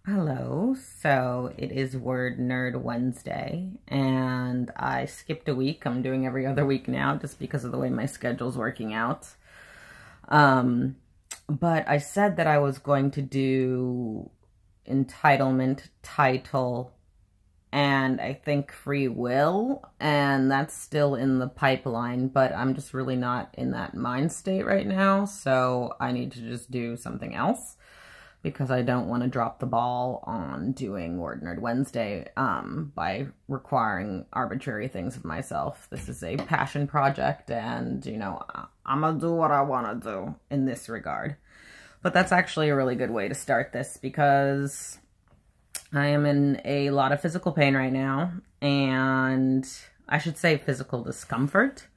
Hello, so it is Word Nerd Wednesday, and I skipped a week. I'm doing every other week now just because of the way my schedule's working out. But I said that I was going to do entitlement, title, and I think free will, and that's still in the pipeline, but I'm just really not in that mind state right now, so I need to just do something else, because I don't want to drop the ball on doing Word Nerd Wednesday by requiring arbitrary things of myself. This is a passion project, and, you know, I'm going to do what I want to do in this regard. But that's actually a really good way to start this, because I am in a lot of physical pain right now, and I should say physical discomfort.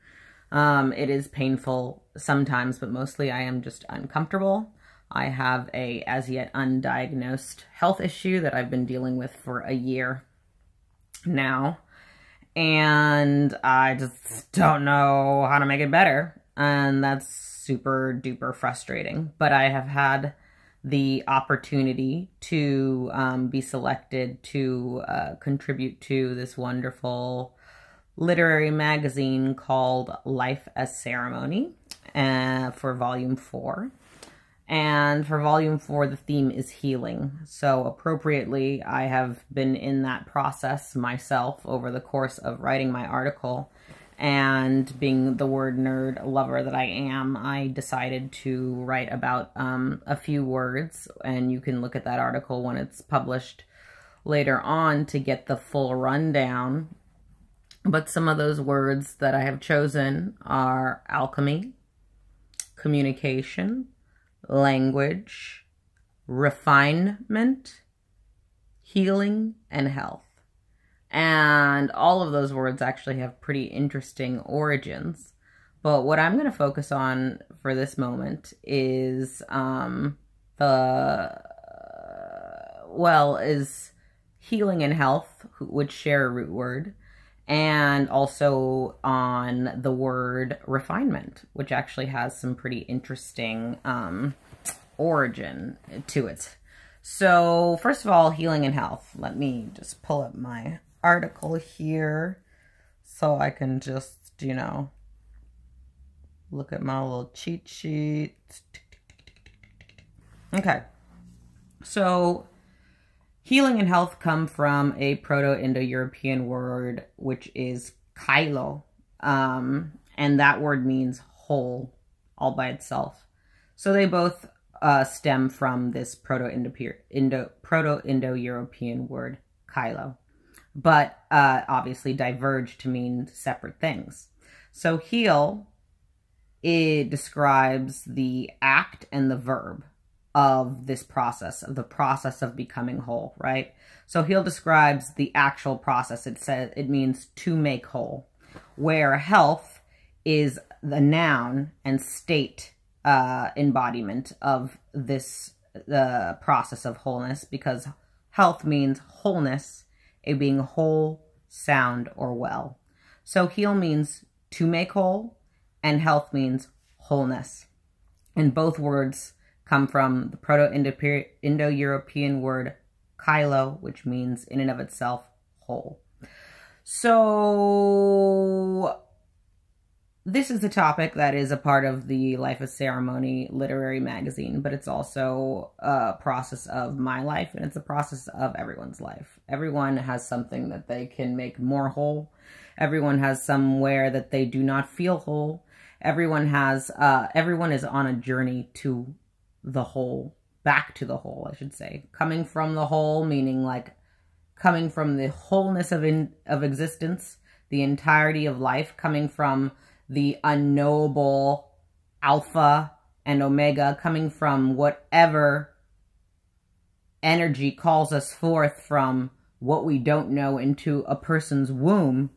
It is painful sometimes, but mostly I am just uncomfortable. I have a as yet undiagnosed health issue that I've been dealing with for a year now, and I just don't know how to make it better, and that's super duper frustrating. But I have had the opportunity to be selected to contribute to this wonderful literary magazine called Life as Ceremony for Volume 4. And for Volume 4, the theme is healing. So appropriately, I have been in that process myself over the course of writing my article. And being the word nerd lover that I am, I decided to write about a few words. And you can look at that article when it's published later on to get the full rundown. But some of those words that I have chosen are alchemy, communication, language, refinement, healing, and health. And all of those words actually have pretty interesting origins. But what I'm going to focus on for this moment is is healing and health, which share a root word, and also on the word refinement, which actually has some pretty interesting origin to it. So first of all, healing and health. Let me just pull up my article here so I can just, you know, look at my little cheat sheet. Okay. So healing and health come from a Proto-Indo-European word, which is kailo. And that word means whole, all by itself. So they both stem from this Proto-Indo-European word, kailo. But obviously diverge to mean separate things. So heal, it describes the act and the verb of this process, of the process of becoming whole, right? So heal describes the actual process. It means to make whole, where health is the noun and state embodiment of this the process of wholeness, because health means wholeness, a being whole, sound, or well. So heal means to make whole, and health means wholeness. And both words come from the Proto-Indo-European word kailo, which means in and of itself whole. So this is a topic that is a part of the Life as Ceremony literary magazine, but it's also a process of my life, and it's a process of everyone's life. Everyone has something that they can make more whole. Everyone has somewhere that they do not feel whole. Everyone is on a journey to the whole, back to the whole, I should say. Coming from the whole, meaning like coming from the wholeness of existence, the entirety of life, coming from the unknowable alpha and omega, coming from whatever energy calls us forth from what we don't know into a person's womb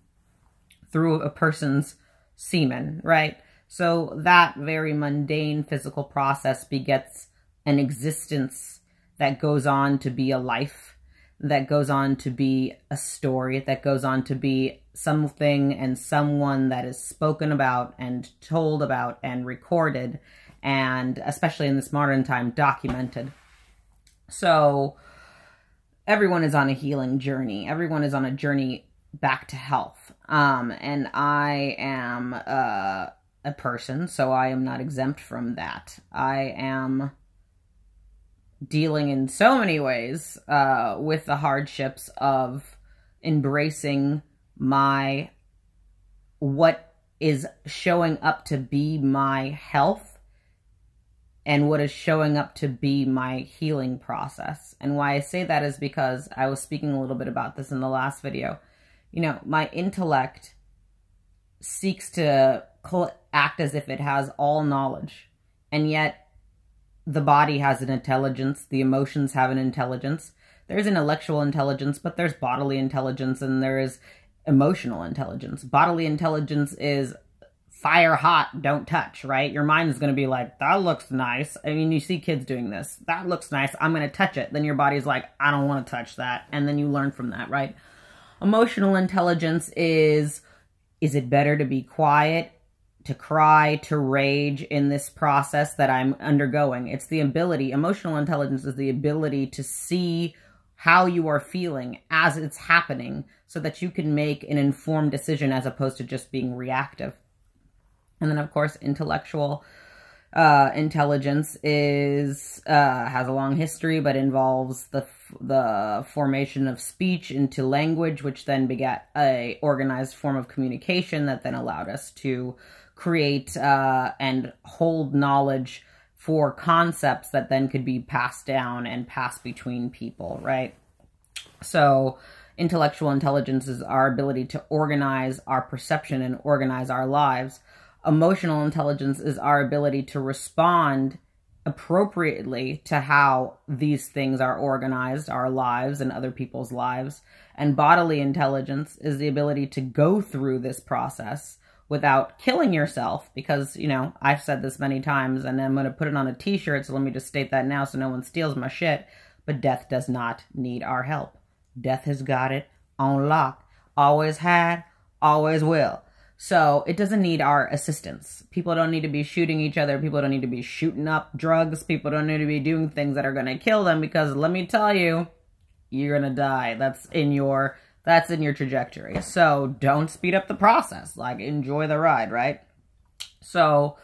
through a person's semen, right? So that very mundane physical process begets an existence that goes on to be a life, that goes on to be a story, that goes on to be something and someone that is spoken about and told about and recorded, and especially in this modern time, documented. So everyone is on a healing journey. Everyone is on a journey back to health. And I am a person, so I am not exempt from that. I am dealing in so many ways with the hardships of embracing what is showing up to be my health and what is showing up to be my healing process. And why I say that is because I was speaking a little bit about this in the last video. You know, my intellect seeks to act as if it has all knowledge, and yet the body has an intelligence, the emotions have an intelligence. There's intellectual intelligence, but there's bodily intelligence, and there is emotional intelligence. Bodily intelligence is fire hot, don't touch, right? Your mind is going to be like, that looks nice. I mean, you see kids doing this. That looks nice. I'm going to touch it. Then your body's like, I don't want to touch that. And then you learn from that, right? Emotional intelligence is it better to be quiet, to cry, to rage in this process that I'm undergoing? It's the ability, emotional intelligence is the ability to see how you are feeling as it's happening so that you can make an informed decision as opposed to just being reactive. And then, of course, intellectual intelligence has a long history, but involves the formation of speech into language, which then begat a organized form of communication that then allowed us to create and hold knowledge for concepts that then could be passed down and passed between people, right? So intellectual intelligence is our ability to organize our perception and organize our lives. Emotional intelligence is our ability to respond appropriately to how these things are organized, our lives and other people's lives. And bodily intelligence is the ability to go through this process without killing yourself, because, you know, I've said this many times, and I'm going to put it on a t-shirt, so let me just state that now so no one steals my shit, but death does not need our help. Death has got it on lock. Always had, always will. So it doesn't need our assistance. People don't need to be shooting each other. People don't need to be shooting up drugs. People don't need to be doing things that are going to kill them, because let me tell you, you're going to die. That's in your trajectory. So don't speed up the process. Like, enjoy the ride, right? So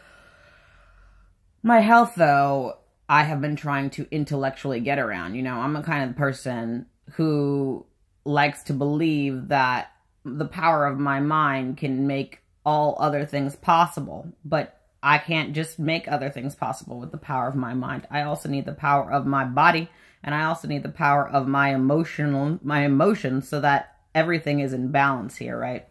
my health, though, I have been trying to intellectually get around. You know, I'm a kind of person who likes to believe that the power of my mind can make all other things possible, but I can't just make other things possible with the power of my mind. I also need the power of my body, and I also need the power of my emotions, so that everything is in balance here, right?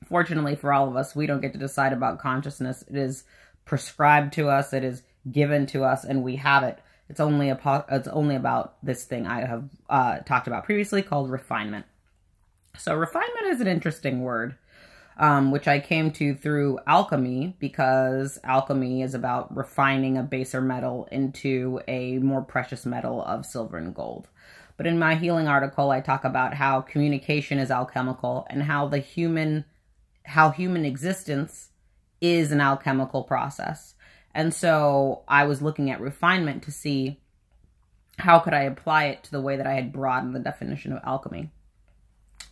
Fortunately for all of us, we don't get to decide about consciousness. It is prescribed to us, it is given to us, and we have it. It's only about this thing I have talked about previously called refinement. So refinement is an interesting word, which I came to through alchemy, because alchemy is about refining a baser metal into a more precious metal of silver and gold. But in my healing article, I talk about how communication is alchemical, and how human existence is an alchemical process. And so I was looking at refinement to see how could I apply it to the way that I had broadened the definition of alchemy.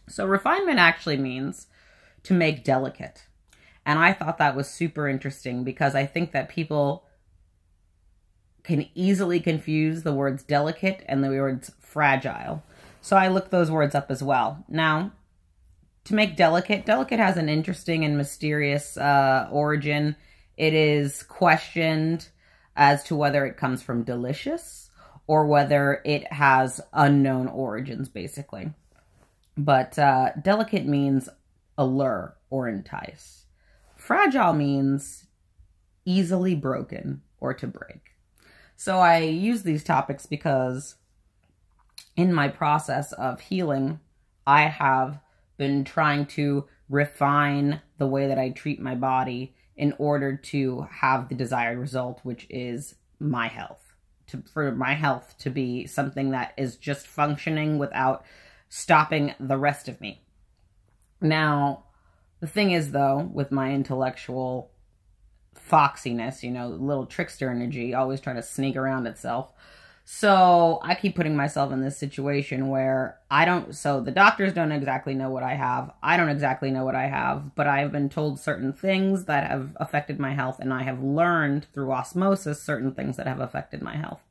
So refinement actually means to make delicate. And I thought that was super interesting, because I think that people can easily confuse the words delicate and the words fragile. So I looked those words up as well. Now, to make delicate has an interesting and mysterious origin. It is questioned as to whether it comes from delicious or whether it has unknown origins, basically. But delicate means allure or entice. Fragile means easily broken or to break. So I use these topics because in my process of healing, I have been trying to refine the way that I treat my body in order to have the desired result, which is my health. For my health to be something that is just functioning without stopping the rest of me. Now, the thing is, though, with my intellectual foxiness, you know, little trickster energy, always trying to sneak around itself, So I keep putting myself in this situation where so the doctors don't exactly know what I have. I don't exactly know what I have, but I have been told certain things that have affected my health, and I have learned through osmosis certain things that have affected my health.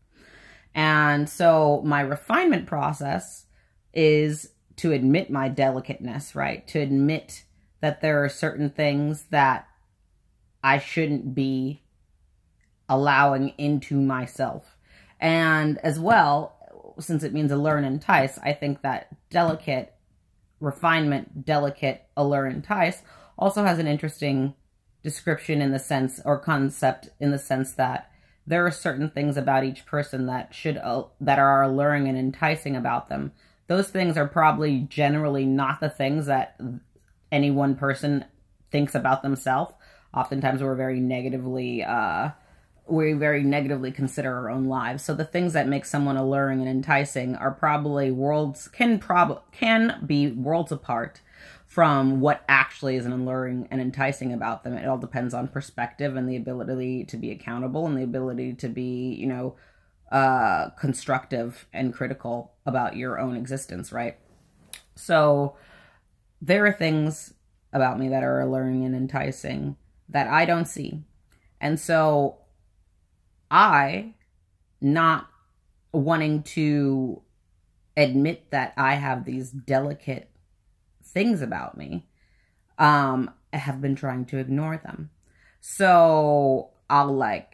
And so my refinement process is to admit my delicateness, right? To admit that there are certain things that I shouldn't be allowing into myself. And as well, since it means allure and entice, I think that delicate, refinement, delicate, allure, entice also has an interesting description in the sense, or concept in the sense that there are certain things about each person that that are alluring and enticing about them. Those things are probably generally not the things that any one person thinks about themselves. Oftentimes we very negatively consider our own lives. So the things that make someone alluring and enticing are probably can be worlds apart from what actually is an alluring and enticing about them. It all depends on perspective and the ability to be accountable and the ability to be, constructive and critical about your own existence, right? So there are things about me that are alluring and enticing that I don't see. And so I, not wanting to admit that I have these delicate things about me, have been trying to ignore them. So I'll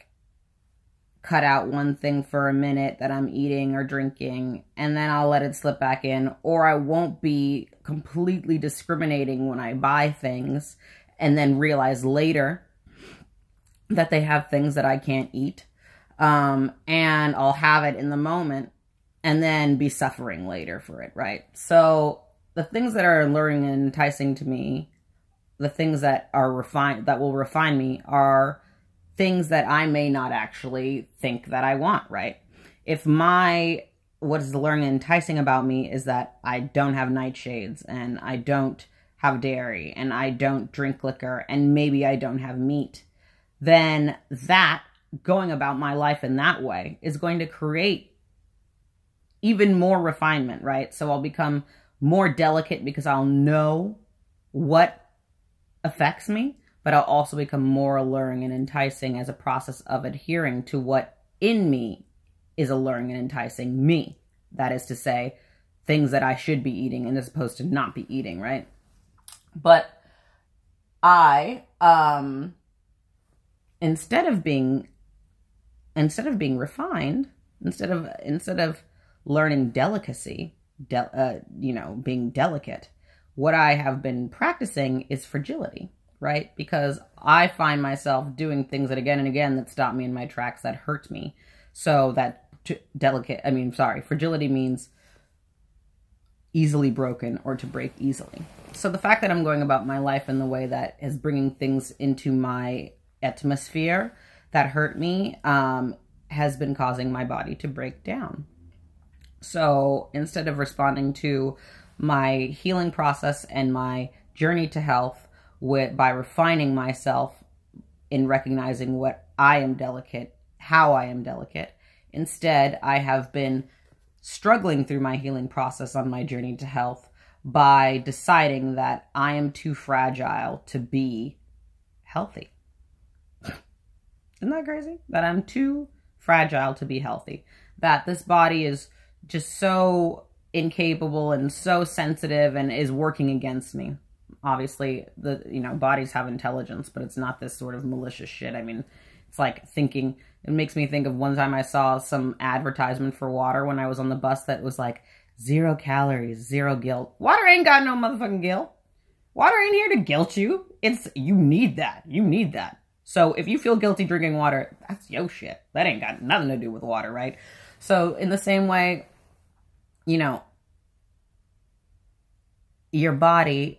cut out one thing for a minute that I'm eating or drinking, and then I'll let it slip back in, or I won't be completely discriminating when I buy things and then realize later that they have things that I can't eat. And I'll have it in the moment and then be suffering later for it, right? So the things that are alluring and enticing to me, the things that will refine me, are things that I may not actually think that I want, right? If what is alluring and enticing about me is that I don't have nightshades, and I don't have dairy, and I don't drink liquor, and maybe I don't have meat, then that, going about my life in that way, is going to create even more refinement, right? So I'll become more delicate because I'll know what affects me, but I'll also become more alluring and enticing as a process of adhering to what in me is alluring and enticing me. That is to say, things that I should be eating and as opposed to not be eating, right? But I, instead of being refined, instead of learning delicacy, being delicate, what I have been practicing is fragility, right? Because I find myself doing things that again and again that stop me in my tracks, that hurt me. So that fragility means easily broken or to break easily. So the fact that I'm going about my life in the way that is bringing things into my atmosphere that hurt me has been causing my body to break down. So instead of responding to my healing process and my journey to health by refining myself in recognizing what I am delicate, how I am delicate, instead I have been struggling through my healing process on my journey to health by deciding that I am too fragile to be healthy. Isn't that crazy? That I'm too fragile to be healthy. That this body is just so incapable and so sensitive and is working against me. Obviously, bodies have intelligence, but it's not this sort of malicious shit. I mean, it's like thinking, it makes me think of one time I saw some advertisement for water when I was on the bus that was like, 0 calories, 0 guilt. Water ain't got no motherfucking guilt. Water ain't here to guilt you. You need that. You need that. So if you feel guilty drinking water, that's your shit. That ain't got nothing to do with water, right? So in the same way, your body's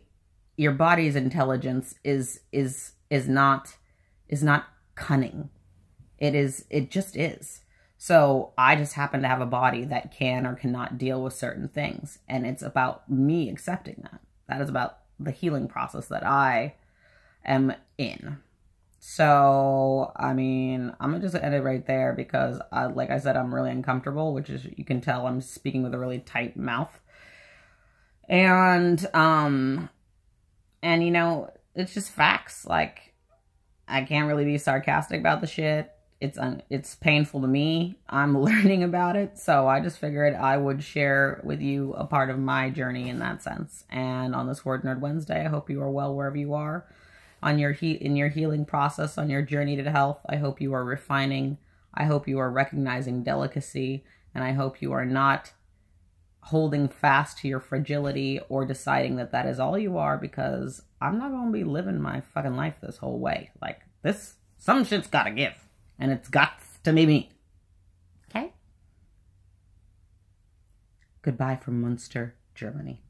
intelligence is not cunning. It just is. So I just happen to have a body that can or cannot deal with certain things. And it's about me accepting that. That is about the healing process that I am in. So, I mean, I'm gonna just end it right there because, like I said, I'm really uncomfortable, which is, you can tell I'm speaking with a really tight mouth. And you know, it's just facts. Like, I can't really be sarcastic about the shit. It's painful to me. I'm learning about it, so I just figured I would share with you a part of my journey in that sense. And on this Word Nerd Wednesday, I hope you are well wherever you are on your in your healing process, on your journey to health. I hope you are refining. I hope you are recognizing delicacy, and I hope you are not holding fast to your fragility or deciding that that is all you are, because I'm not going to be living my fucking life this whole way. Like, some shit's got to give. And it's got to be me. Okay? Goodbye from Munster, Germany.